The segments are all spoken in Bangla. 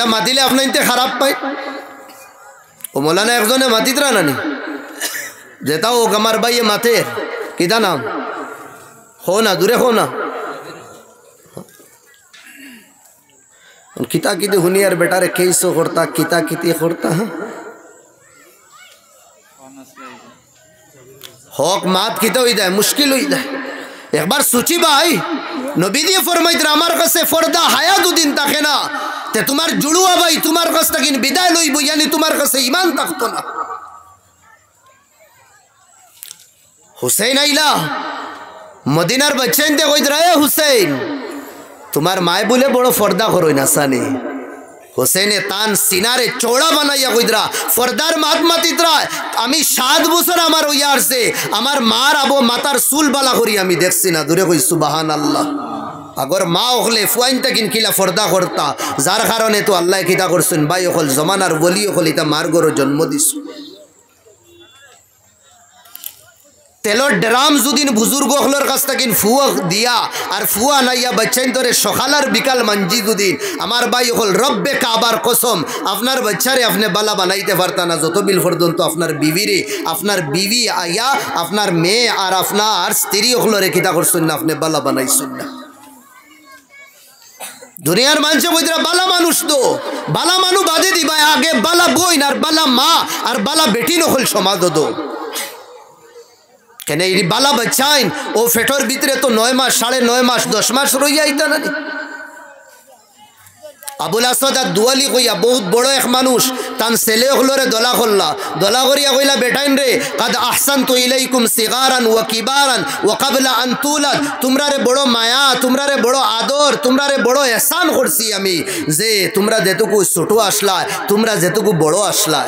ইতা মাতিলে আপনার ইনতে খারাপ পাই ও মৌলানা একজনে মাতিতরা নানি যেটা ও আমার ভাইয়ে মাথে কিতা নাম হো না দূরে হো না কিতা কিতি হুনিয়ার বেটারে কেইসো করতা কিতা কিতি করতা হক মাত কিতা হই যায় মুশকিল হই যায় একবার সুচি ভাই নবী দিয়ে ফরমাইতরা আমার কাছে ফরদা হায়া দুদিন থাকে না তে তোমার জুড়ুয়া ভাই তোমার কাছ থেকে বিদায় লইব ইয়ানি তোমার কাছে ঈমান থাকতো না হুসেন আইলা মদিনার বাচ্চা ইনতে কইতরা এ হুসেন তোমার মায় বলে বড় ফর্দা করই না সানি হুসেনে তান সিনারে চৌড়া বানাইয়া কইতরা ফর্দার মাত মাতিতরা আমি 7 বছর আমার হইয়া আসছে আমার মার আবো মাতার চুল বালা করি আমি দেখছি না দূরে কই সুবহানাল্লাহ আগর মা হলে ফুয়াইনটা কিন কিলা ফর্দা করতা যার কারণে তো আল্লাহ কিতা করছেন ভাই হল জমানার বলি হল এটা মার গরো জন্ম দিস তেলর ড্রাম যদিন বুজুর্গ হলর কাছ থেকে ফুয়া দিয়া আর ফুয়া নাইয়া বাচ্চাইন তোরে সকাল আর বিকাল মানজি দুদিন আমার ভাই হল রব্বে কাবার কসম আপনার বাচ্চারে আপনি বালা বানাইতে পারতা না যত বিল পর্যন্ত আপনার বিবিরে আপনার বিবি আইয়া আপনার মেয়ে আর আপনার স্ত্রী হলরে কিতা করছেন না আপনি বালা বানাইছেন না দুনিয়ার মানুষ বইতরা বালা মানুষ তো বালা মানু বাদে দিবা আগে বালা বইন আর বালা মা আর বালা বেটি নহল সমাজ দো কেন এই বালা বাচ্চাইন ও ফেটর ভিতরে তো 9 মাস 9.5 মাস 10 মাস রইয়া আইতা না আবুল আসাদ আর দুয়ালি কইয়া বহুত বড় এক মানুষ তান ছেলে হলরে দলা করিয়া কইলা বেটাইন রে কাদ আহসানতু ইলাইকুম সিগারান ওয়া কিবারান ওয়া ক্বাবলা আন তুলাদ তোমরা রে বড় মায়া তোমরা রে বড় আদর তোমরা রে বড় ihsan করছি আমি যে তোমরা যেটুকু ছোট আসলা তোমরা যেটুকু বড় আসলা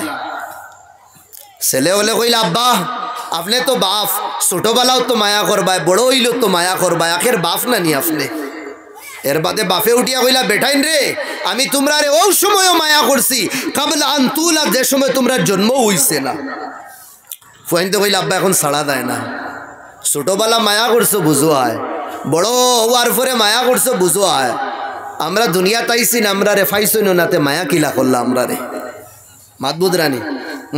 ছেলে হলে কইলা আব্বা আপনি তো বাপ ছোটবেলাও তো মায়া করবায় বড় হইল তো মায়া করবায় আখের বাপ না নি আপনি এর বাদে বাপে উঠিয়া কইলা বেটাইন রে আমি তোমরা রে ওই সময়ও মায়া করছি ক্বাবলা আন তুলাদ যে সময় তোমরা জন্ম হইছে না ফুয়াইনতে কইলা আব্বা এখন ছাড়া দেয় না ছোটবেলা মায়া করছো বুঝো আয় বড় হওয়ার পরে মায়া করছো বুঝো আয় আমরা দুনিয়া তাইছি না আমরা রে ফাইছইনো নাতে মায়া কিলা করলা আমরা রে মাতবুদ রানী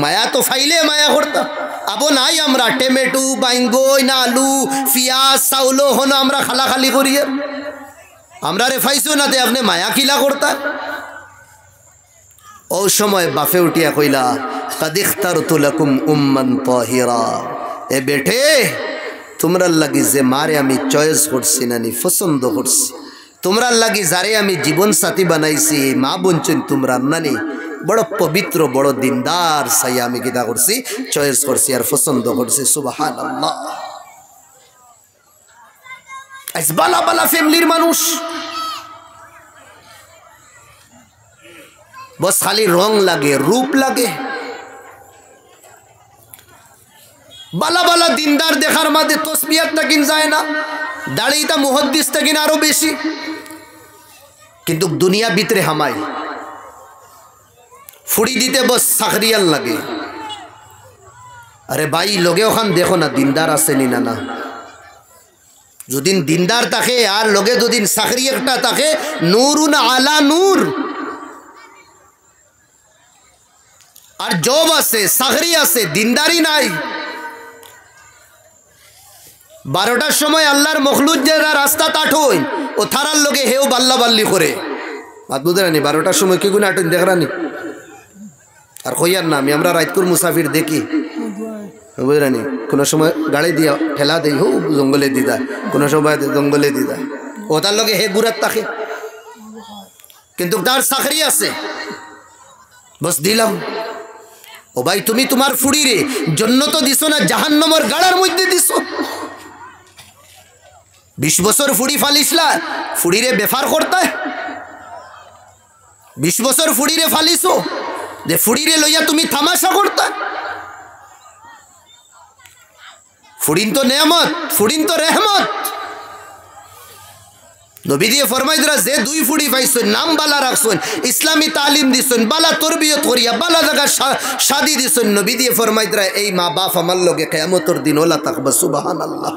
মায়া তো ফাইলে মায়া করতা আবো নাই আমরা টমেটো বাইঙ্গই না আলু পিঁয়াজ চাউল হন আমরা খালাখালি করিয়ে আমরা রে ফাইছো না তে আপনি মায়া কিলা করতা ও সময় বাফে উঠিয়া কইলা কাদ ইখতারতু লাকুম উম্মান তাহিরা এ বেটে তোমরা লাগি যে মারে আমি চয়েস করছি না নি পছন্দ করছি তোমরা লাগি যারে আমি জীবন সাথী বানাইছি মা বঞ্চন তোমরা নানি বড় পবিত্র বড় দিনদার সাইয়া আমি কিতা করছি চয়েস করছি আর পছন্দ করছি সুবহানাল্লাহ আজ বালা বালা ফ্যামিলির মানুষ বস খালি রং লাগে রূপ লাগে বালা বালা দিনদার দেখার মাঝে তসবিয়াতটা কিন যায় না দাড়িটা মুহাদ্দিসটা কিন আরো বেশি কিন্তু দুনিয়া ভিতরে হামাই ফুড়ি দিতে বস সাখরিয়াল লাগে আরে ভাই লগে ওখান দেখো না দিনদার আছে নি না যদিন দিনদার থাকে আর লগে যদিন সাখরি একটা থাকে নূরুন আলা নূর আর জব আছে সাখরি আছে দিনদারি নাই 12টার সময় আল্লাহর মখলুক যারা রাস্তা তাঠই ও থারার লগে হেও বাল্লা বাল্লি করে বাদ বুঝরানি 12টার সময় কি গুণ আটন দেখরানি আর কইয়ার না আমরা রাইতকুর মুসাফির দেখি বুঝরানি কোনো সময় গাড়ি দিয়া ঠেলা দেই হো জঙ্গলে দিদা কোনো সময় জঙ্গলে দিদা ও তার লগে হে গুরাত থাকে কিন্তু তার সাখরি আছে বস দিলাম ও ভাই তুমি তোমার ফুড়ি রে জান্নাত দিছো না জাহান্নামের গাড়ার মধ্যে দিছো 20 বছর ফুড়ি ফালিসলা ফুড়ি রে বেফার করতে 20 বছর ফুড়ি রে ফালিছো যে ফুড়ি রে লইয়া তুমি তামাশা করতে ফুড়িন তো নেয়ামত ফুড়িন তো রহমত নবী দিয়ে ফরমাই দিরা যে 2 ফুড়ি পাইছো নাম বালা রাখছুন ইসলামী তালিম দিছুন বালা তরবিয়ত করিয়া বালা জায়গা শাদি দিছুন নবী দিয়ে ফরমাই দিরা এই মা বাপ আমার লগে কিয়ামতের দিন ওলা তাকবা সুবহানাল্লাহ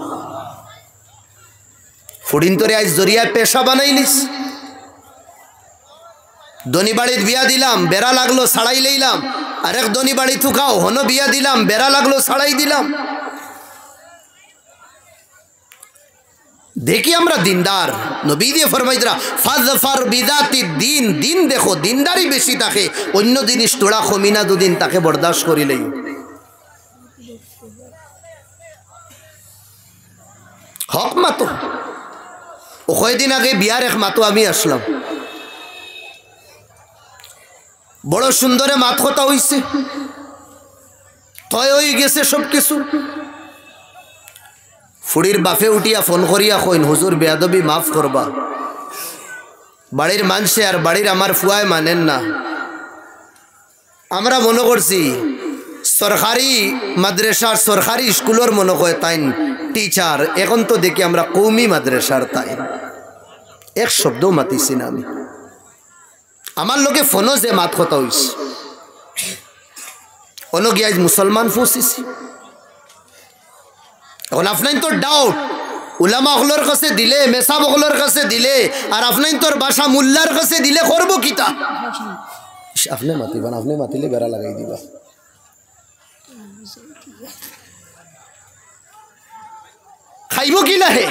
ফুড়িন তোরে আজ জরিয়া পেশা বানাইলিস দনি বাড়ির বিয়া দিলাম, বেড়া লাগলো ছাড়াই লইলাম। আরেক দনি বাড়ি থুকাও, হনো বিয়া দিলাম, বেড়া লাগলো ছাড়াই দিলাম। দেখি আমরা দিনদার। নবী দিয়ে ফরমাইদরা ফাজফার বিদাতি দিন, দিন দেখো, দিনদারি বেশি থাকে, অন্য জিনিস তোড়া কমিনা দুদিন তাকে বরদাস্ত করিলেই। হক মাতো ও কয়দিন আগে বিয়ার এক মাতো আমি আসলাম, বড় সুন্দরে মাত কথা হইছে, তয় হয়ে গেছে সব কিছু। ফুড়ির বাফে উঠিয়া ফোন করিয়া কইন, হুজুর বেয়াদবি মাফ করবা, বাড়ির মানুষে আর বাড়ির আমার ফুয়ায় মানেন না। আমরা মনে করছি সরকারি মাদ্রাসার সরকারি স্কুলের মনে হয় তাই টিচার, এখন তো দেখি আমরা কৌমি মাদ্রাসার তাই। এক শব্দ মাতিছি না আমি, আমার লোকে ফোনও যে মাত কথা হইছে, অন্য গিয়া মুসলমান ফুসিছি। এখন আপনার তো ডাউট, উলামা হকলের কাছে দিলে, মেসাব হকলের কাছে দিলে, আর আপনার তোর বাসা মুল্লার কাছে দিলে করবো কিতা? আপনি মাতিবান, আপনি মাতিলে বেড়া লাগাই দিবা। খাইব কি লাহে?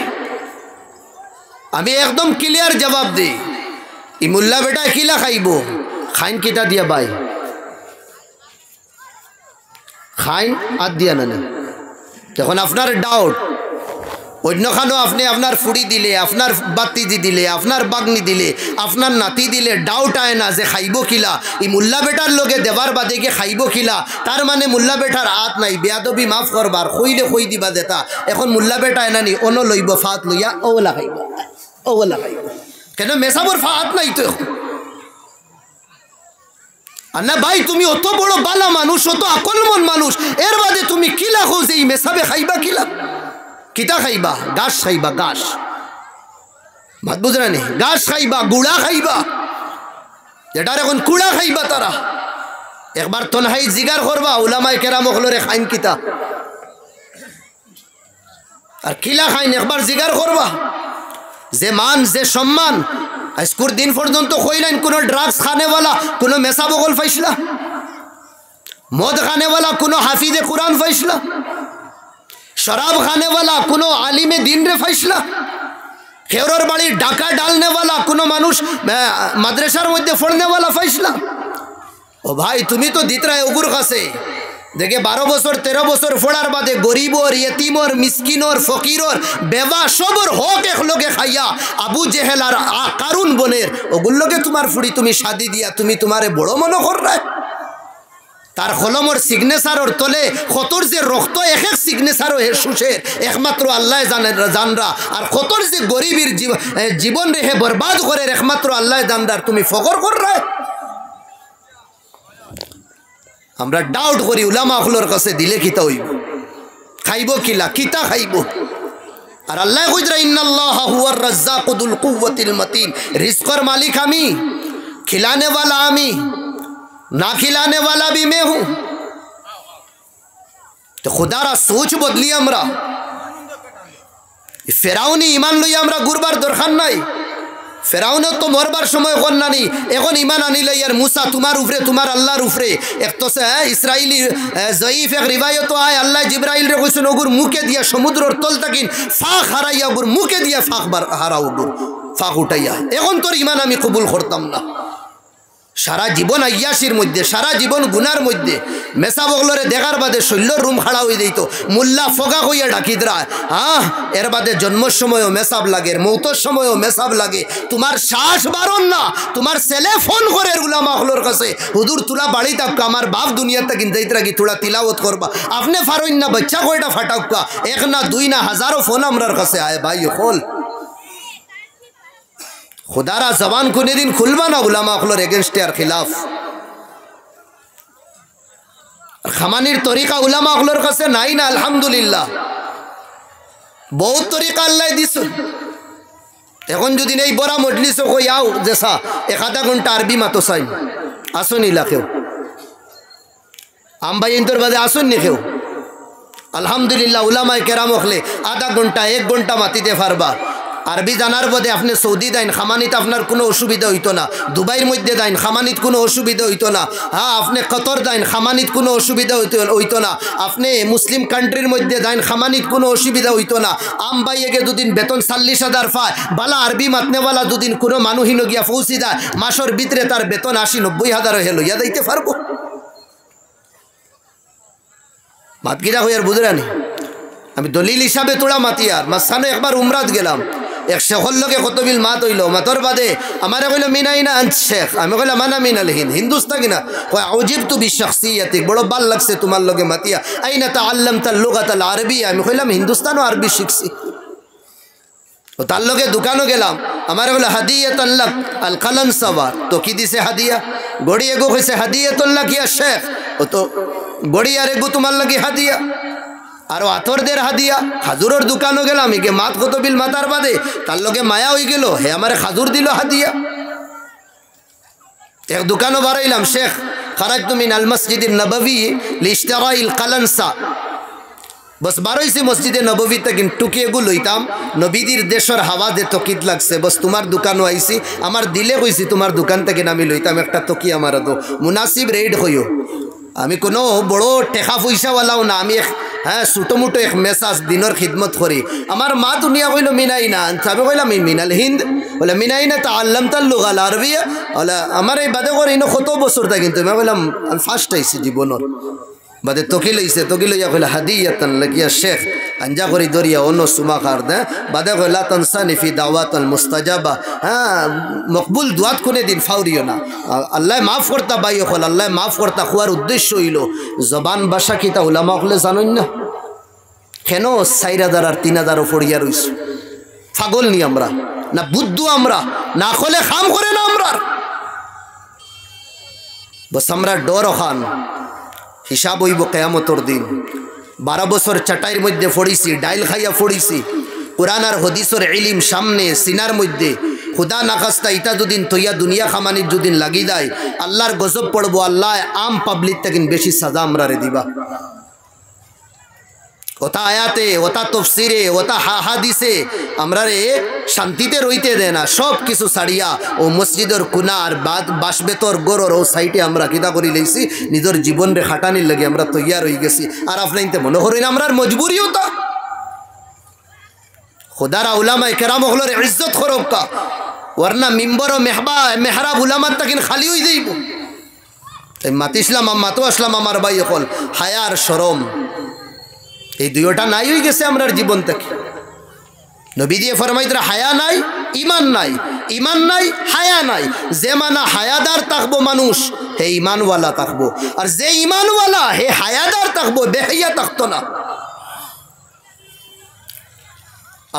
আমি একদম ক্লিয়ার জবাব দিই, ই মুল্লা বেটা কিলা খাইব? খাইন কিতা দিয়া বাই? খাইন আর দিয়া না। যখন আপনার ডাউট, অন্যখানেও আপনি আপনার ফুড়ি দিলে, আপনার বাতিজি দিলে, আপনার বাগনি দিলে, আপনার নাতি দিলে, ডাউট আয় না যে খাইব কিলা, ই মুল্লা বেটার লগে দেবার বাদে গিয়ে খাইব কিলা, তার মানে মুল্লা বেটার হাত নাই, বেয়াদবি মাফ করবার, কইলে কই দিবা দেতা। এখন মুল্লা বেটা এনা নি অন লইব ফাত লইয়া ওলা খাইব, ওলা খাইব, কেন মেসাবর ফাত নাই তো। আর না ভাই, তুমি অত বড় বালা মানুষ, অত আকলমন মানুষ, এর বাদে তুমি কিলা খো যে এই মেসাবে খাইবা কিলা? কিতা খাইবা? গাছ খাইবা, গাছ। মাত বুঝরা নেই, গাছ খাইবা, গুড়া খাইবা, যেটার এখন কুড়া খাইবা তারা। একবার তনহাই জিগার করবা উলামায়ে কেরাম হলরে খাইন কিতা আর কিলা খাইন, একবার জিগার করবা। যে মান, যে সম্মান, আজকুর দিন পর্যন্ত কইলেন কোন ড্রাগস খানেওয়ালা কোন মেসা বগল ফাইসলা, মদ খানেওয়ালা কোন হাফিজে কুরআন ফাইসলা, শরাব খানেওয়ালা কোনো আলিমে দিন রে ফাইসলা, খেওরের বাড়ি ডাকা ডালনেওয়ালা কোনো মানুষ মাদ্রাসার মধ্যে পড়নেওয়ালা ফাইসলা। ও ভাই, তুমি তো দিতরায় ওগুর কাছে দেখে 12 বছর 13 বছর ফোড়ার বাদে গরিবর, ইয়তিমর, মিসকিনর, ফকিরর, বেবা সবর হক এক লোকে খাইয়া আবু জেহেল আর কারুন বনের ওগুলোকে তোমার ফুড়ি তুমি শাদি দিয়া তুমি তোমারে বড় মনে কর রায়। তার কলমর সিগনেচারর তলে কতর যে রক্ত, এক এক সিগনেচারও হে সুশের একমাত্র আল্লাহ জানরা, আর কতর যে গরিবের জীবন রেহে বরবাদ করে একমাত্র আল্লাহ জানরার, তুমি ফকর কর রায়। আমরা ডাউট করি উলামা হকলের কাছে দিলে কিতা হইব, খাইব কিলা, কিতা খাইব। আর আল্লাহ কইরা ইন্নাল্লাহা হুয়ার রাজ্জাকু যুল কুওয়াতিল মাতিন, রিজকের মালিক আমি, খিলানে वाला আমি, ना खिलाने वाला भी मैं हूं। तो खुदारा सोच बदली हमरा, ফেরাউনি ইমান লই আমরা গুরবার দরকার নাই। ফেরাউনের তো মরবার সময় কন্যানি, এখন ইমান আনিলে আর মুসা তোমার উপরে, তোমার আল্লাহর উপরে। এক তো ইসরাইলি জয়ীফ এক রিবায়ত আয়, আল্লাহ জিব্রাইল রে কইছেন ওগুর মুখে দিয়া সমুদ্রের তল তাকিন ফাঁক হারাইয়া ওগুর মুখে দিয়া ফাঁক হারাও, ওগুর ফাঁক উঠাইয়া। এখন তোর ইমান আমি কবুল করতাম না। সারা জীবন আয়াসির মধ্যে, সারা জীবন গুনার মধ্যে মেসা বগলরে দেখার বাদে শৈল্যর রুম খাড়া হয়ে দিত, মুল্লা ফগা হইয়া ডাকিদরা। হ্যাঁ, এর বাদে জন্মের সময়ও মেসাব লাগে, মৌতর সময়ও মেসাব লাগে। তোমার শ্বাস বারণ না, তোমার ছেলে ফোন করে উলামা হকলের কাছে, হুজুর তুলা বাড়ি থাকা আমার বাপ দুনিয়াতে কিন্তু যাইতরা কি তোরা তিলাওত করবা, আপনি ফারইন না বাচ্চা কয়টা ফাটাউকা, এক না দুই না হাজারো ফোন আমরার কাছে আয়। ভাই হল खुदारा जबान कोने दिन खुलबा ना उलामा हकलेर एगेंस्टे और खिलाफ। खामानिर तरीका उलामा हकलेर काছে নাই না, আলহামদুলিল্লাহ বহুত তরিকা আল্লাহ দিছে। এখন যদি এই বড় মজলিসে কই আও যেসা 1/2 ঘন্টা আরবি মাতো চাই, আসুন ইলাকেও আম ভাই ইন্তর বাদে আসুন নি কেউ। আলহামদুলিল্লাহ উলামায়ে কেরাম হকলে 1/2 ঘন্টা 1 ঘন্টা মাতিতে পারবা। আরবি জানার বদে আপনি সৌদি দেন খামানিত আপনার কোনো অসুবিধা হইতো না, দুবাইয়ের মধ্যে দেন খামানিত কোনো অসুবিধা হইতো না, হ্যাঁ আপনি কতর দেন খামানিত কোনো অসুবিধা হইতো না, আপনি মুসলিম কান্ট্রির মধ্যে দেন খামানিত কোনো অসুবিধা হইতো না। আম বাইয়েকে দুদিন বেতন 40,000 পায়, বালা আরবি মাতনেওয়ালা দুদিন কোনো মানুষই গিয়া পৌঁছি দেয়, মাসের ভিতরে তার বেতন 80-90,000 হয়ে লইয়া দিতে পারবো। মাতকিরা হইয়ার বুঝরানি আমি দলিল হিসাবে তোড়া মাতিয়ার মাঝখানে একবার উমরাত গেলাম, এক শেখর লোকে কতবিল মাত হইল, মাতর বাদে আমার কইল মিনাইনা আন শেখ, আমি কইলাম মানা মিনাল হিন্দ হিন্দুস্তা কিনা, কয় অজিব তু বিশখসিয়াতিক, বড় ভাল লাগছে তোমার লগে মাতিয়া, আইনা তাআল্লামতা লুগাতাল আরবিয়া, আমি কইলাম হিন্দুস্তান ও আরবি শিখছি। ও তার লগে দোকানও গেলাম, আমার কইল হাদিয়াতান লাক আল কালান সাওয়ার, তো কি দিছে হাদিয়া, গড়ি এগো কইছে হাদিয়াতুল লাক ইয়া শেখ, ও তো গড়ি আর এগো তোমার লাগে হাদিয়া, আর আতরদের হাদিয়া। খাজুরের দোকানও গেলাম, ইকে মাত কত বিল মাতার বাদে তার লগে মায়া হয়ে গেল, হে আমার খাজুর দিল হাদিয়া। এক দোকানও বাড়াইলাম, শেখ খারাজতু মিন আল মসজিদ নববী লিশতিরাইল কালানসা, বস বারোইছি মসজিদে নববী থেকে টুকি এগু লইতাম, নবীদের দেশের হাওয়া দে তকিদ লাগছে, বস তোমার দোকানও আইসি, আমার দিলে কইছি তোমার দোকান থেকে আমি লইতাম একটা তকি, আমার দো মুনাসিব রেট হইও, আমি কোনো বড় টেকা পয়সাওয়ালাও না, আমি হ্যাঁ ছোটো মোটো এক মেসাজ দিনের খিদমত করি। আমার মা দুনিয়া কইল মিনাইনা, আমি কইলাম মিনাল হিন্দ, বলে মিনাইনা তাআল্লামতাল লুগাল আরবিয়া, বলে আমার এই বাদে করে ইনো কত বছর তা, কিন্তু আমি কইলাম আমি ফার্স্ট আইছি জীবনের বাদে তকি লইছে, তকি লইয়া কইলা হাদিয়াতান লাকিয়া শেখ, আঞ্জা করি দরিয়া অন্য সুমা কার দে, বাদে কইলা তানসানি ফি দাওয়াতাল মুস্তাজাবা, হ্যাঁ মকবুল দুয়াত কোনে দিন ফাউরিও না, আল্লাহ মাফ করতা বাইও কল, আল্লাহ মাফ করতা খুয়ার উদ্দেশ্য হইল জবান ভাষা কিতা উলামা হলে জানেন না কেন 4,000 আর 3,000 ফড়িয়া রইছ, পাগল নি আমরা না, বুদ্ধু আমরা না, খলে খাম করে না আমরা, বস আমরা ডর খান হিসাব হইব কেয়ামতর দিন। 12 বছর চাটাইয়ের মধ্যে ফড়িছি, ডাইল খাইয়া ফড়িছি, কোরআন আর হদিসের ইলম সামনে সিনার মধ্যে, খুদা নাখাস্তা ইটা দুদিন তৈয়া দুনিয়া খামানির দুদিন লাগি দেয়, আল্লাহর গজব পড়বো, আল্লাহ আম পাবলিক থেকে বেশি সাজা আমরা রে দিবা। ওটা আয়াতে, ওটা তফসিরে, ওটা হাদিসে আমরা রে শান্তিতে রইতে দেয় না, সব কিছু ছাড়িয়া ও মসজিদের কোনা আর বাসবেতর গরর ও সাইটে আমরা কিতা করি লইছি, নিজের জীবন রে খাটানির লাগে আমরা তৈয়ার হয়ে গেছি। আর আপনাইতে মনে করেন আমরা মজবুরিও তা খুদারা উলামায়ে কেরাম হলোর ইজ্জত খরবকা, ওরনা মিম্বর ও মেহরাব উলামার তাকিন খালি হয়ে যাইব। তাই মাতিসলাম মাতো আসলাম আমার ভাই হল হায়ার শরম, এই দুইটা নাই হয়ে গেছে আমরার জীবন থেকে। নবী দিয়ে ফরমাইতরা হায়া নাই, ইমান নাই, ইমান নাই, হায়া নাই। যে মানা হায়াদার থাকবো মানুষ হে ইমানওয়ালা থাকবো, আর যে ইমানওয়ালা হে হায়াদার থাকবো, বেহাইয়া থাকতো না।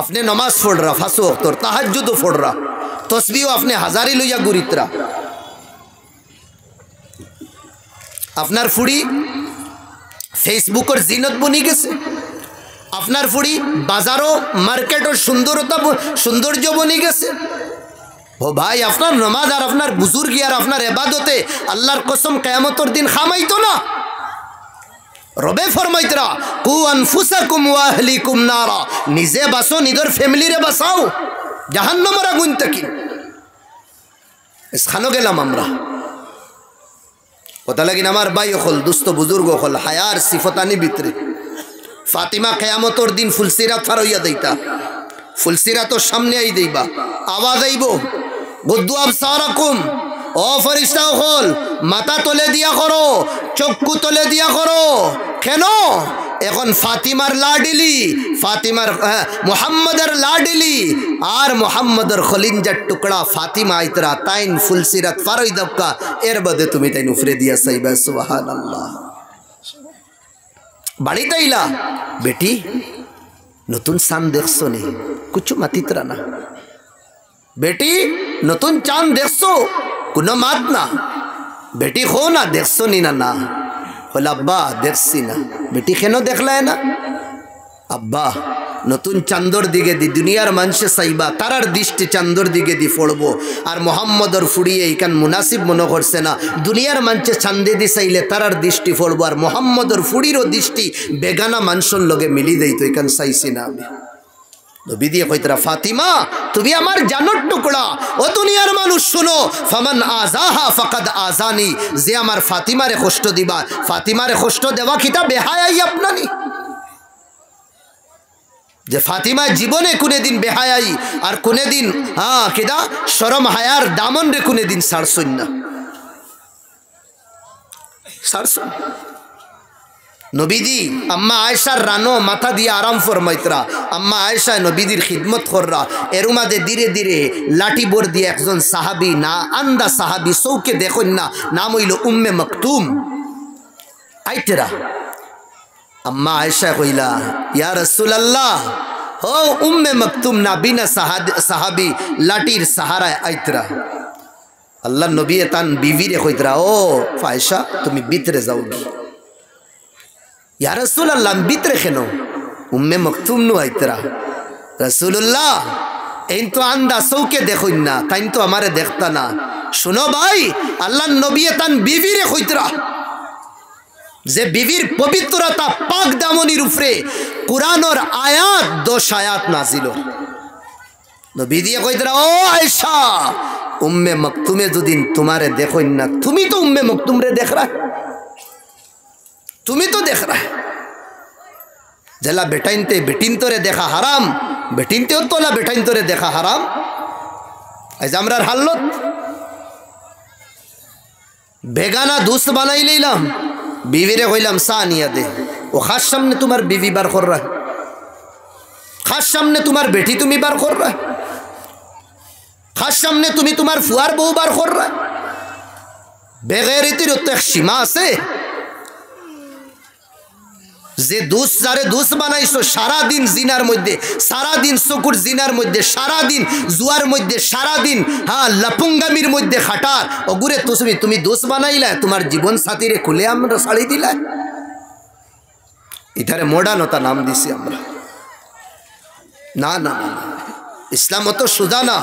আপনি নমাজ পড় রা, ফাঁসো তোর তাহাজ্জুদও পড় রা, তসবিও আপনি হাজারি লইয়া গুরিতরা, আপনার ফুড়ি ফেসবুকের জিনত বনি গেছে, আপনার ফুড়ি বাজারও মার্কেটের সৌন্দর্য বনি গেছে। ও ভাই আপনার নামাজ আর আপনার বুজুর্গি আর আপনার ইবাদতে আল্লাহর কসম কিয়ামতের দিন খামাইতো না। রবে ফরমাইতরা কু আনফুসাকুম ওয়া আহলিকুম নারা, নিজে বাঁচো, নিজের ফ্যামিলিরে বাঁচাও জাহান্নামের আগুন থেকে। এখানে গেলাম আমরা কথা লাগিন আমার ভাই হল দুস্থ বুজুর্গ হল হায়ার সিফতানি ভিতরে। ফাতিমা কিয়ামতর দিন ফুলসিরাত ফারইয়া দেইতা, ফুলসিরাতর সামনে আই দেইবা, আওয়াজ আইব গুদ্দু আবসারাকুম, ও ফেরেশতা হল মাথা তলে দিয়া করো, চক্ষু তলে দিয়া করো। কেন? এখন ফাতিমার লাডিলি, ফাতিমার মুহাম্মদের লাডিলি আর মুহাম্মদের খলিঞ্জার টুকরা ফাতিমা আইতরা তাইন ফুলসিরাত ফারই দক্কা, এর বাদে তুমি তাইন উফরে দিয়া সাইবা। সুবহানাল্লাহ। বাড়িতে আইলা বেটি নতুন চাঁদ দেখছো নি? কুছু মাতিতরা না। বেটি নতুন চাঁদ দেখছো? কোনো মাত না। বেটি খো না দেখছো নি না? না বলে আব্বা দেখছি না। বেটি কেন দেখলায় না? আব্বা নতুন চাঁদর দিকে দি দুনিয়ার মানুষে চাইবা, তারার দৃষ্টি চাঁদর দিকে দি পড়বো, আর মোহাম্মদর ফুড়িয়ে এইখান মুনাসিব মনে করছে না। দুনিয়ার মানুষে চান্দে দি চাইলে তারার দৃষ্টি পড়বো, আর মোহাম্মদর ফুড়িরও দৃষ্টি বেগানা মানুষের লগে মিলি দেই, তো এখান চাইছি না আমি। নবী দিয়ে কইতরা ফাতিমা তুমি আমার জানের টুকরা, ও দুনিয়ার মানুষ শুনো, ফামান আযাহা ফাকাদ আযানি, যে আমার ফাতিমারে কষ্ট দিবা, ফাতিমারে কষ্ট দেওয়া কিতা বেহায়াই আপনানি? যে ফাতিমা জীবনে কোনদিন বেহায়াই আর কোনদিন কিদা শরম হায়ার দামন রে কোনদিন ছাড়ছুন না, ছাড়ছুন। নবীজি আম্মা আয়েশার রানো মাথা দিয়ে আরাম ফরমাইতরা, আম্মা আয়েশা নবীজির খিদমত কররা। এর মাঝে ধীরে ধীরে লাঠি বোর দিয়ে একজন সাহাবি, না আন্দা সাহাবি, চৌকে দেখুন না, নাম হইল উম্মে মকতুম, আইতেরা। আম্মা আয়েশা কইলা ইয়া রাসূলুল্লাহ, ও উম্মে মকতুম না বিনা সাহাবি লাঠির সাহারায় আইতরা। আল্লাহ নবী তান বিবিরে কইতরা, ও আয়েশা তুমি ভিতরে যাওগি। ইয়া রাসূলুল্লাহ ভিতরে কেন? উম্মে মকতুম নু আইতরা। রাসূলুল্লাহ এই তো আন্দা চৌকে দেখুন না, তাই তো আমারে দেখতা না। শুনো ভাই, আল্লাহ নবী তান বিবিরে কইতরা, যে বিবির পবিত্রতা পাক দামনির উপরে কুরআনের আয়াত 10 আয়াত নাজিল। নবী দিয়ে কইতরা, ও আয়েশা উম্মে মকতুমে যদি তোমারে দেখুন না, তুমি তো উম্মে মকতুম রে দেখ রা, তুমি তো দেখ রা। জেলা বেটাইনতে বেটিন তোরে দেখা হারাম, বেটিনতেও তোলা বেটাইন তোরে দেখা হারাম। আজ আমরার হালত বেগানা দুস্ত বানাই লইলাম, বিবিরে কইলাম চা নিয়া দে, ও খাস সামনে তোমার বিবি বার কর রা, খাস সামনে তোমার বেটি তুমি বার কর রা, খাস সামনে তুমি তোমার ফুয়ার বউ বার কর রা। বেগেরিতির তো এক সীমা আছে। যে দুস যারে দুস বানাইছো সারাদিন জিনার মধ্যে, সারাদিন চকুর জিনার মধ্যে, সারাদিন জুয়ার মধ্যে, সারাদিন লাপুঙ্গামির মধ্যে খাটার, অগুরে তুমি দুস বানাইলা, তোমার জীবন সাথীরে খুলে আমরা ছাড়ি দিলা। ইধারে মডার্নতা নাম দিছি আমরা। না না না, ইসলাম অত সুজা না,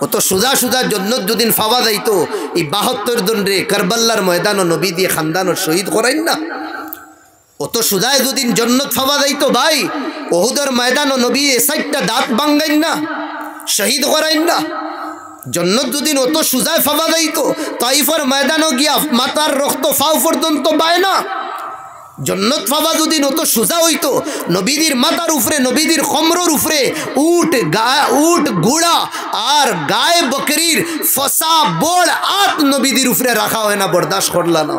অত সুজা সুজা জন্য দুদিন ফাওয়া যাইতো এই 72 জন রে কারবাল্লার ময়দান নবী দিয়ে খানদান শহীদ করাইন না। অত সুজায় দুদিন জন্নত ফাওয়া যাইতো ভাই, ওহুদের ময়দান নবী 60টা দাঁত ভাঙ্গাইন না, শহীদ করাইন না। জন্নত দুদিন অত সুজায় ফাওয়া যাইতো, তাইফের ময়দানও গিয়া মাতার রক্ত ফাও পর্যন্ত বায় না। জন্নত ফাওয়া দুদিন অত সুজা হইতো, নবীদের মাতার উপরে, নবীদের কমরের উপরে উট ঘোড়া আর গায়ে বকরির ফসা বড় আত নবীদের উপরে রাখা হয় না, বরদাস্ত করলা না।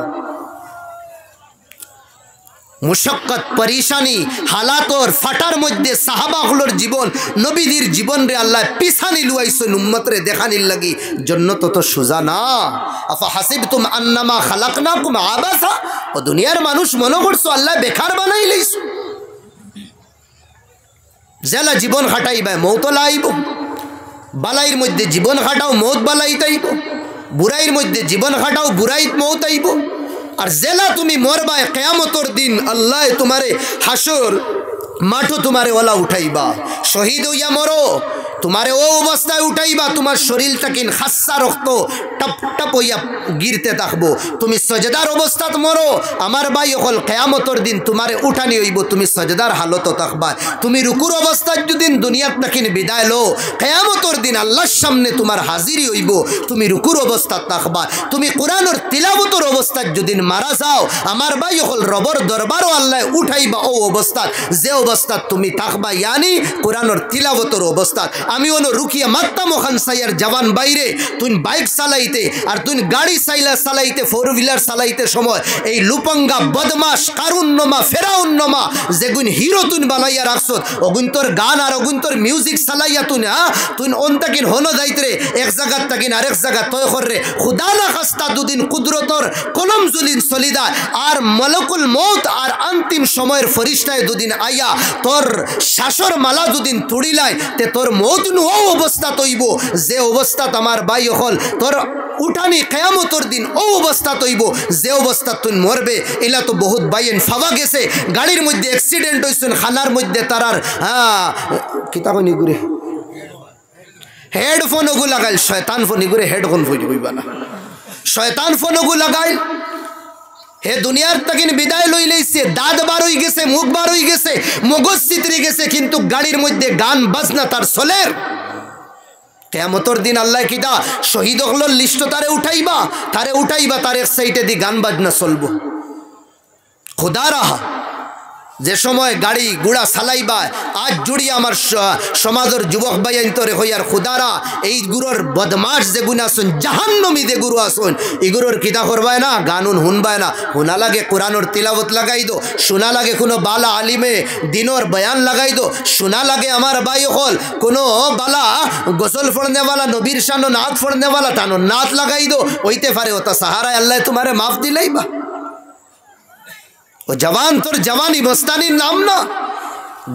মুশক্কত পরেশানি হালাতর ফাটার মধ্যে সাহাবাগুলোর জীবন, নবীদের জীবন রে আল্লাহ পিছানি লুয়াইছেন উম্মত রে দেখানির লাগি। জন্নত তো সুজা না। আফা হাসিবতুম আন্নামা খালাকনাকুম আবাসা, ও দুনিয়ার মানুষ মনে করছো আল্লাহ বেকার বানাই লইছো। জেলা জীবন খাটাইবা মৌত লাইব, বালাইর মধ্যে জীবন খাটাও মৌত বালাই তাইব, বুড়াইর মধ্যে জীবন খাটাও বুড়াইত মৌত আইব। আর জেলা তুমি মরবায় কিয়ামতের দিন আল্লাহ তোমারে হাসর মাঠো তোমারে ওলা উঠাইবা, শহীদ হইয়া মরো, তোমারে ও অবস্থায় উঠাইবা, তোমার শরীর তাকিন খাসা রক্ত টপ টপ হইয়া গিরতে থাকবো, তুমি সজদার অবস্থাত মরো, আমার ভাই হল কিয়ামতের দিন তোমারে উঠানি হইব, তুমি সজদার হালত থাকবা। তুমি রুকুর অবস্থায় যদি দুনিয়াত তাকিন বিদায় লো, কিয়ামতের দিন আল্লাহর সামনে তোমার হাজিরি হইব, তুমি রুকুর অবস্থাত থাকবা। তুমি কোরআনের তিলাওয়াতের অবস্থায় যদি মারা যাও, আমার ভাই হল রবর দরবারও আল্লাহ উঠাইবা ও অবস্থাত, যে অবস্থাত তুমি থাকবা, ইয়ানি কোরআনের তিলাওয়াতের অবস্থাত। আমি ওনো রুকিয়া মাত্তাম ওখান সাইয়ার জওয়ান বাইরে, তুই বাইক চালাইতে আর তুই গাড়ি চালাইতে, 4 হুইলার চালাইতে সময় এই লুপঙ্গা বদমাস কারুন্নমা ফেরাউন্নমা যেগুন হিরো তুই বানাইয়া রাখছ, অগুন তোর গান আর অগুন তোর মিউজিক চালাইয়া তুই অন্তাকিন হনো যাইতে রে, এক জায়গার তাকিন আরেক জায়গা তয় করে খুদা না খাস্তা দুদিন কুদরতর কলম জুলিন চলিদা, আর মলকুল মৌত আর অন্তিম সময়ের ফরিস্তায় দুদিন আইয়া তোর শাসর মালা দুদিন তুড়িলাই, তে তোর মৌত ও অবস্থা তৈব, যে অবস্থা আমার ভাই হল তোর উঠানি কিয়ামতের দিন ও অবস্থা তৈব, যে অবস্থা তুই মরবে। এলা তো বহুত বাইন ফাওয়া গেছে, গাড়ির মধ্যে অ্যাক্সিডেন্ট হয়েছেন, খানার মধ্যে তারার কিতাব নিগুরে হেডফোন ওগু লাগাইল, শয়তান ফোন নিগুরে হেডফোন ফোন হইবা না, শয়তান ফোন ওগু লাগাইল, হে দুনিয়ার তাকিন বিদায় লই লইছে, দাঁত বার হয়ে গেছে, মুখ বার হয়ে গেছে, মগজ চিতরে গেছে, কিন্তু গাড়ির মধ্যে গান বাজনা তার চলের। কিয়ামতের দিন আল্লাহ কিদা শহীদ হলোর লিস্ট তারে উঠাইবা, তার এক সাইডে দি গান বাজনা চলবো। খোদা রাহা যে সময় গাড়ি গুড়া চালাইবা, আজ জুড়ি আমার সমাজের যুবক ভাই অন্তরে হইয়ার খুদারা এই গুরুর বদমাশ যে গুণ আসুন, জাহান্নমী যে গুরু আসুন, এগুলোর কিতা করবায় না, গানুন শুনবায় না। শোনা লাগে কোরআনোর তিলাবত লাগাই দো, শোনা লাগে কোনো বালা আলিমে দিনর বয়ান লাগাই দো, শোনা লাগে আমার ভাই হল কোনো বালা গোসল ফড়নেওয়ালা নবীর শানো নাত ফড়নেওয়ালা টানো নাত লাগাই দো, হইতে পারে ওটা সাহারায় আল্লাহ তোমারে মাফ দিলেই বা। ও জওয়ান, তোর জওয়ানি মস্তানির নাম না।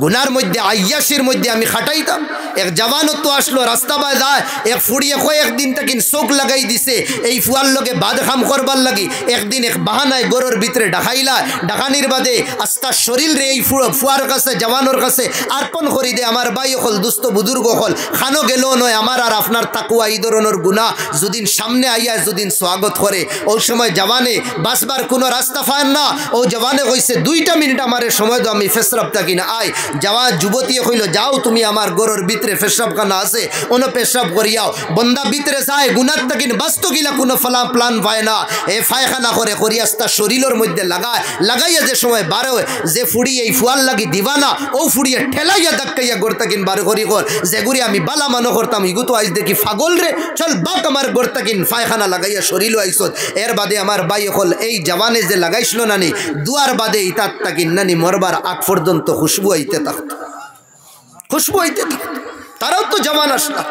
গুনার মধ্যে আয়াসির মধ্যে আমি খাটাইতাম। এক জওয়ানত্ব আসলো, রাস্তা বায় যায়, এক ফুড়িয়ে কয়েকদিন তাকিন চোখ লাগাই দিছে এই ফুয়ার লগে বাদ খাম করবার লাগি। একদিন এক বাহানায় গরুর ভিতরে ডাকাইলা, ডাকানির বাদে আস্তা শরীর রে এই ফুয়ার কাছে জওয়ানোর কাছে আর্পণ করি দে। আমার ভাই হল দুস্থ বুজুর্গ হল, খানো গেল নয় আমার আর আপনার তাকুয়া এই ধরনের গুণা যদিন সামনে আইয়া যদিন স্বাগত করে, ওই সময় জওয়ানে বাসবার কোনো রাস্তা পায় না। ও জওয়ানে কইছে 2 মিনিট আমারে সময় দো, আমি ফেসরাব থাকি না। আয় যাওয়া যুবতী কইল, যাও তুমি আমার গরুর ভিতরে পেশাবখানা আছে, ওনো পেশাব করিয়াও। বন্দা ভিতরে যায়, গুনার তাকিন বাস্ত গিলা কোনো প্লান পায় না, এ ফায়খানা করে করিয়াস্তা শরীরের মধ্যে লাগাইয়া যে সময় বারো যে ফুড়ি এই ফুয়াল লাগি দিবানা, ও ফুড়িয়ে ঠেলাইয়া ধাক্কাইয়া গোর তাকিন বার করি কর, যেগুড়ি আমি বালা মানো করতাম, ইগু তো আজ দেখি ফাগল রে, চল বাক আমার গোর তাকিন ফায়খানা লাগাইয়া শরীরও আইসত। এর বাদে আমার বাই হল এই জওয়ানে যে লাগাইছিল নানি, দুয়ার বাদে ইতার তাকিন নানি মরবার আগ পর্যন্ত খুশবু আইতে থাকতো, খুশবু আইতে থাকতো। তারাও তো জওয়ান আসলা।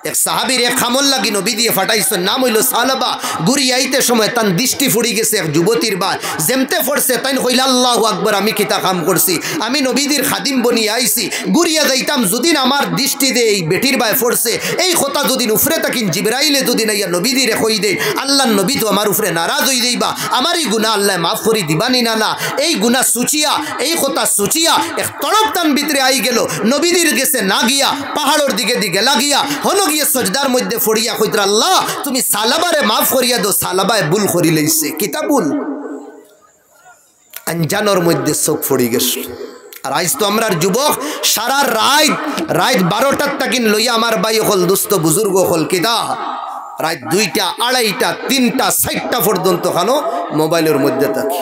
এক সাহাবির এক খামল লাগি নবী দিয়ে ফাটাইছেন, নাম হইল সালাবা। গুড়ি আইতে সময় তান দৃষ্টি ফুড়ি গেছে এক যুবতীর বার, যেমতে ফরছে তাই হইল আল্লাহু আকবার, আমি কিতা কাম করছি, আমি নবীদের খাদিম বনি আইছি, গুড়িয়া যাইতাম যদিন আমার দৃষ্টি দে এই বেটির বায় ফরছে, এই কথা যদিন উফরে তাকিন জিবরাইলে যদিন আইয়া নবীদিরে কই দে, আল্লাহ নবী তো আমার উফরে নারাজ হই দেইবা, আমার এই গুনাহ আল্লাহ মাফ করি দিবানি না। না, এই গুনাহ সুচিয়া, এই কথা সুচিয়া এক তড়প তান ভিতরে আই গেল, নবীদের গেছে না গিয়া পাহাড়ের দিকে দিকে লাগিয়া হন গিয়ে সজদার মধ্যে ফড়িয়া কইতরা, আল্লাহ তুমি সালাবারে মাফ করিয়া দো, সালাবায় ভুল করি লইছে। কিতা ভুল? আঞ্জানোর মধ্যে চোখ ফড়ি গেছিল। আর আজ তো আমরা যুবক সারা রাত 12টার তাকিন লইয়া আমার ভাই হল দুস্থ বুজুর্গ হল কিতা রাত 2টা 2:30টা 3টা 4টা পর্যন্ত খানো মোবাইলের মধ্যে থাকি।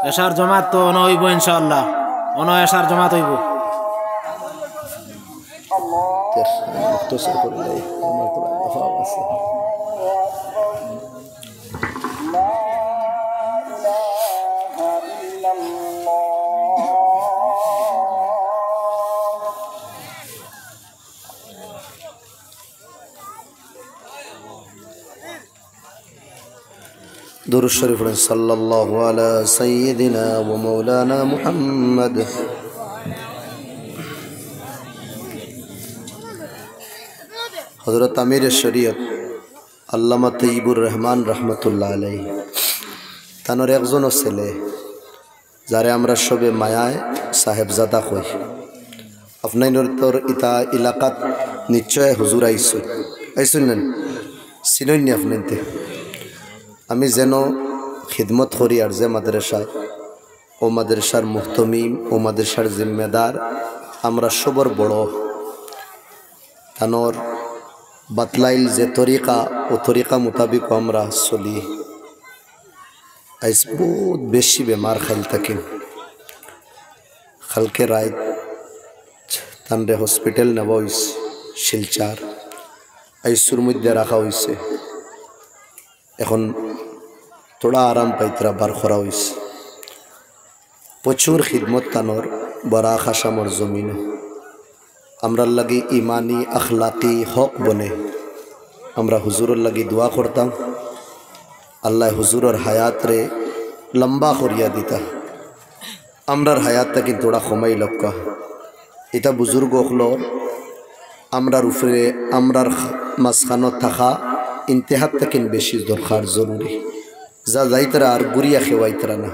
এশার জমাত তো অন হইব ইনশাআল্লাহ, অন এশার জমাত হইব। দুরূদ শরীফ পড়েন, সাল্লাল্লাহু আলা সাইয়্যিদিনা ওয়া মাওলানা মুহাম্মদ। হযরত আমির শরীয়ত আল্লামা তৈয়বুর রহমান রহমতুল্লাহ আলাইহি তানোর একজন ছেলে, যারে আমরা সবে মায়ায় সাহেবজাদা কই। আপনার তোর ইতা এলাকাত নিশ্চয় হুজুর আইসুন নেন, চিনইনি আপনাইতে। আমি যেন খিদমত করি আর যে মাদ্রাসায়, ও মাদ্রাসার মুহতমিম, ও মাদ্রাসার জিম্মেদার, আমরা সবর বড়। তানোর বাতলাইল যে তরিকা, ও তরিকা মোতাবিক আমরা চলি। আজ বহুত বেশি বেমার খাইল থাকেন কালকে রাত তানরে হসপিটাল নেওয়া হয়েছে শিলচার আইসুর মধ্যে রাখা হয়েছে এখন থোড়া আরাম পাইতরা বার করা হয়েছে প্রচুর খিদমত তানোর বড়া খাসামর জমিন আমরার লাগি ইমানি আখলাকি হক বনে আমরা হুজুরের লাগি দোয়া করতাম আল্লাহ হুজুরের হায়াত রে লম্বা করিয়া দিতা আমরার হায়াতটা কিন্তু ওরা কমাই লক্কা এটা বুজুর্গ হলো আমরার উপরে আমরার মাঝখানত থাকা ইন্তেহাত তাকিন বেশি দরকার জরুরি যা যাইতরা আর গুড়িয়া খেওয়াইতরা না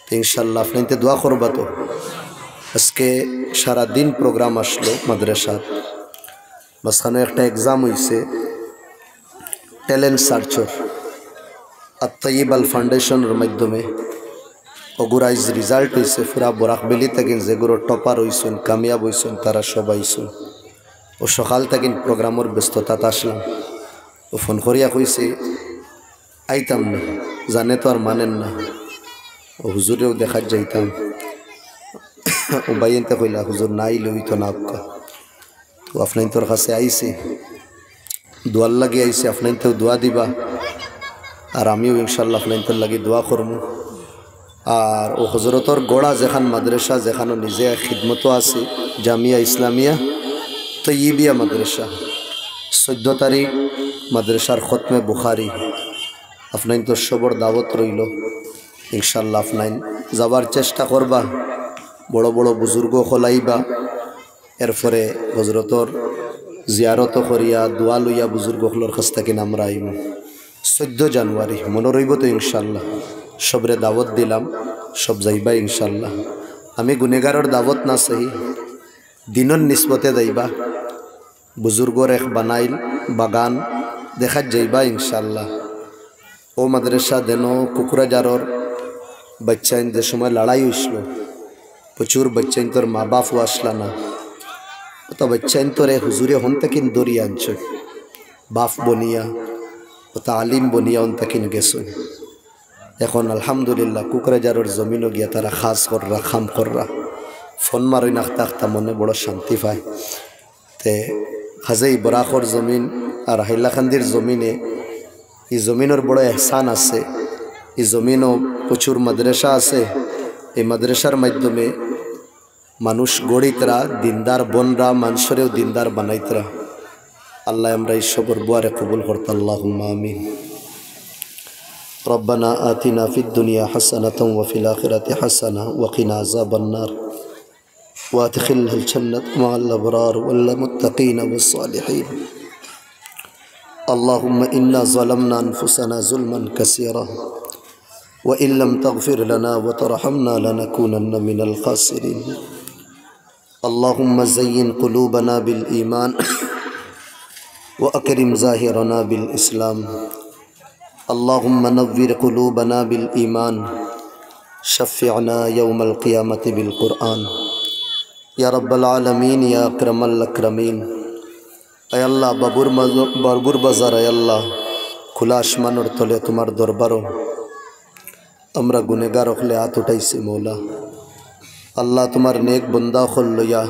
তো ইনশাল্লাহ আপনাইতে দোয়া করবা তো আজকে সারাদিন প্রোগ্রাম আসলো মাদ্রাসার মাঝখানে একটা এক্সাম হয়েছে ট্যালেন্ট সার্চর আত্তাইব আল ফাউন্ডেশনের মাধ্যমে অগুরাইজ রেজাল্ট হয়েছে পুরা বরাকবেলি থাকেন যেগুলো টপার হয়েছেন কামিয়াব হয়েছেন তারা সবাই হয়েছেন ও সকাল থাকেন প্রোগ্রামের ব্যস্ততা আসলাম ও ফোন করিয়া কইছে আইতাম না জানে তো আর মানেন না ও হুজুরেও দেখা যাইতাম ও বাইনতে কইলা হুজুর না আইলে হইতো না আপকা তো আপনার তোর কাছে আইছে দোয়ার লাগে আইছে আপনার তো দোয়া দিবা আর আমিও ইনশাল্লাহ আপনার তোর লাগে দোয়া করবো আর ও হজরতর গোড়া যেখান মাদ্রাসা যেখানে নিজে খিদমতো আছে জামিয়া ইসলামিয়া তৈয়বিয়া মাদ্রাসা 14 তারিখ মাদ্রাসার খতমে বুখারি আপনার তো সবর দাওয়াত রইল ইনশাল্লাহ আপনার যাবার চেষ্টা করবা বড় বড় বুজুর্গ খোলাইবা এরপরে হজরতর জিয়ারত করিয়া দোয়া লইয়া বুজুর্গ হলোর কাছ থেকে আমরা আইব 14 জানুয়ারি মনে রইব তো ইনশাল্লাহ সবরে দাওয়াত দিলাম সব যাইবা ইনশাল্লাহ আমি গুনেগারের দাওয়াত না সহি দিনের নিসবতে যাইবা বুজুর্গর এক বানাইল বাগান দেখা যাইবা ইনশাল্লাহ ও মাদ্রাসা দেন কুকুরাজারর বাচ্চাইন যে সময় লড়াই হয়েছিল প্রচুর বাচ্চাইন তোর মা বাপও আসলা না তো বাচ্চাইন তোরে হুজুরে হন তাকিন দরিয়া আনছ বাপ বনিয়া ও তালিম বনিয়া হন তাকিন গেছেন এখন আলহামদুলিল্লাহ কুকরাজারের জমিনও গিয়া তারা খাস কররা খাম কররা ফোন মারি নাখতা আখতা মনে বড় শান্তি পায় তে হাজেই বরাকর জমিন আর হাইলাকান্দির জমিনে এই জমিনের বড় এহসান আছে এই জমিনও প্রচুর মাদ্রাসা আছে এই মাদ্রাসার মাধ্যমে মানুষ গড়িতরা দিনদার বনরা মানুষরেও দিনদার বানাইতরা আল্লাহ আমরা এই সবর বুয়ারে কবুল করতে আল্লাহুম্মা আমিন ربنا آتنا في الدنيا حسنة وفي الآخرة حسنة وقنا عذاب النار وادخلنا الجنة مع الأبرار والمتقين والصالحين اللهم إنا ظلمنا أنفسنا ظلما كثيرا وإن لم تغفر لنا وترحمنا لنكونن من الخاسرين اللهم زين قلوبنا بالإيمان وأكرم ظاهرنا بالإسلام اللهم نور قلوبنا بالإيمان شفعنا يوم القيامة بالقرآن يا رب العالمين يا أكرم الأكرمين اے اللہ بابور بازار اے اللہ کھلا آسمان اور تلے تمہار دربارو امرا گنہگار اخلے ہاتھ اٹھائی سے مولا اللہ تمہار نیک بندہ خل لیا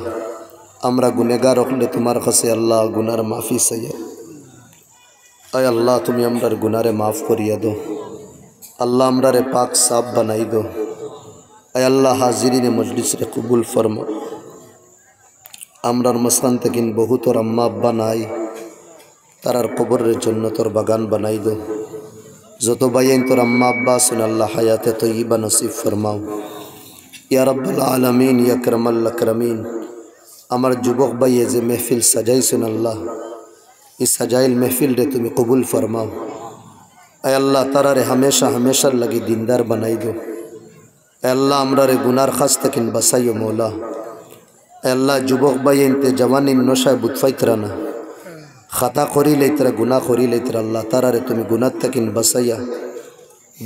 امرا گنہگار اخلے تمہار خسے اللہ گنار معافی سیا اے اللہ تمہیں امرار گنار معاف کریا دو اللہ امرار پاک صاحب بنائی دو اے اللہ حاضرین مجلس رے قبول فرما আমরার মাঝখান থেকে বহুতর আম্মা আব্বা নাই তারার কবরের জান্নাতের বাগান বানাই দো যত ভাইয়ান তোর আম্মা আব্বা আছেন আল্লাহ হায়াতে তয়্যিবা নসিব ফরমাও ইয়া রাব্বুল আলামিন ইয়া আকরামাল আকরামিন আমার যুবক ভাইয়ে যে মেহফিল সাজাইছেন আল্লাহ এই সাজাইল মেহফিল রে তুমি কবুল ফরমাও এ আল্লাহ তারারে হামেশা হামেশার লাগি দিনদার বানাই দো এ আল্লাহ আমরারে গুনার খাস থেকে বাঁচাইও মৌলা আল্লাহ যুবক ভাই এনতে জওয়ানি নশায় বুতফাইতরা না খাতা করি লইতরা গুনাহ করি লইতরা আল্লাহ তারারে তুমি গুনাহ তাকিন বাসাইয়া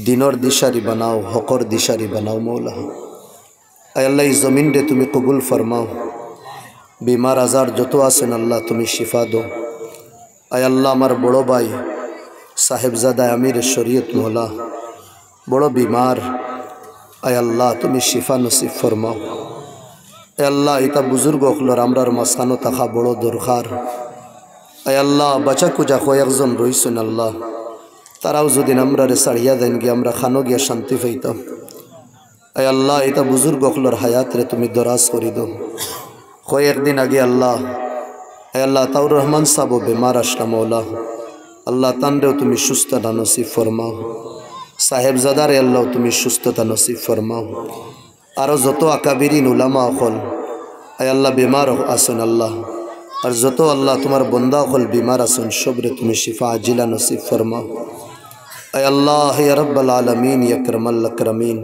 দিনর দিশারি বানাও হকর দিশারি বানাও মৌলা আল্লাহ এই জমিন রে তুমি কবুল ফরমাও বিমার আজার যত আছেন আল্লাহ তুমি শিফা দো আয় আল্লাহ আমার বড় ভাই সাহেবজাদা আমির শরীয়ত মৌলা বড় বিমার। আয় আল্লাহ তুমি শিফা নসিব ফরমাও। এ আল্লাহ এটা বুজুর্গ হলর আমরার মাঝখানো থাকা বড় দরকার। আয় আল্লাহ বাচ্চা কুজা কয়েকজন রইছেন আল্লাহ, তারাও যদি আমরারে ছাড়িয়া দেন গিয়ে আমরা খানো গিয়া শান্তি পাইতাম। আয় আল্লাহ এটা বুজুর্গ হলর হায়াতরে তুমি দরাজ করি দাও। কয়েকদিন আগে আল্লাহ আয় আল্লাহ তাউর রহমান সাহেব বেমার আসলা মৌলা, আল্লাহ তানরেও তুমি সুস্থতা নসিব ফরমাও। সাহেবজাদারে আল্লাহ তুমি সুস্থতা নসিব ফরমাও। আরও যত আকাবিরিন উলামা হল আয় আল্লাহ বেমার আসুন আল্লাহ, আর যত আল্লাহ তোমার বন্দা হল বিমার আসুন সবরে তুমি শিফা আজিলা নসিব ফরমাও। আয় আল্লাহ ইয়া রব্বাল আলামিন ইয়া আকরামাল আকরামিন,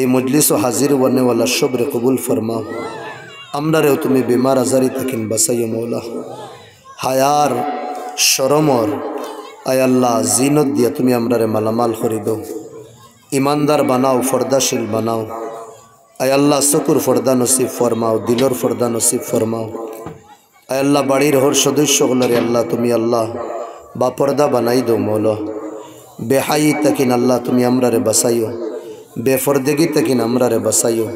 এই মজলিস ও হাজির ওয়ানেওয়ালা সবরে কবুল ফরমাও। আমরারেও তুমি বিমার আজারি থাকিন বাসাইও মৌলা। হায়ার শরমর আয় আল্লাহ জিনত দিয়া তুমি আমরারে মালামাল করি দাও। ইমানদার বানাও, ফর্দাশীল বানাও। আয় আল্লাহ চকুর ফর্দা নসিব ফরমাও, দিলর ফর্দা নসিব ফরমাও। আয় আল্লাহ বাড়ির হর সদস্যগুলোরে আল্লাহ তুমি আল্লাহ বা পর্দা বানাই দো মৌলা। বেহাই তাকিন আল্লাহ তুমি আমরারে বাসাইও, বেফর্দেগি তাকিন আমরারে বাসাইও,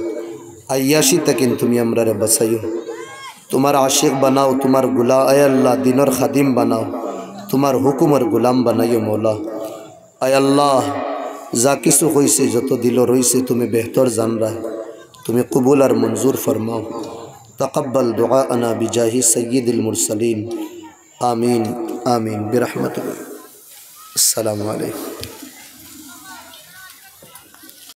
আয়াশি তাকিন তুমি আমরারে বাসাইও। তোমার আশিক বানাও, তোমার গুলা আয় আল্লাহ দিনর খাদিম বানাও, তোমার হুকুমের গুলাম বানাইও মৌলা। আয় আল্লাহ যা কিছু হয়েছে যত দিল রয়েছে তুমি বেহতর জান রা, তুমি কবুল আর মঞ্জুর ফরমাও। তাকাব্বাল দুআনা বিজাহি সাইয়্যিদিল মুরসালিন। আমিন আমিন বিরহমাতিকা। আসসালামু আলাইকুম।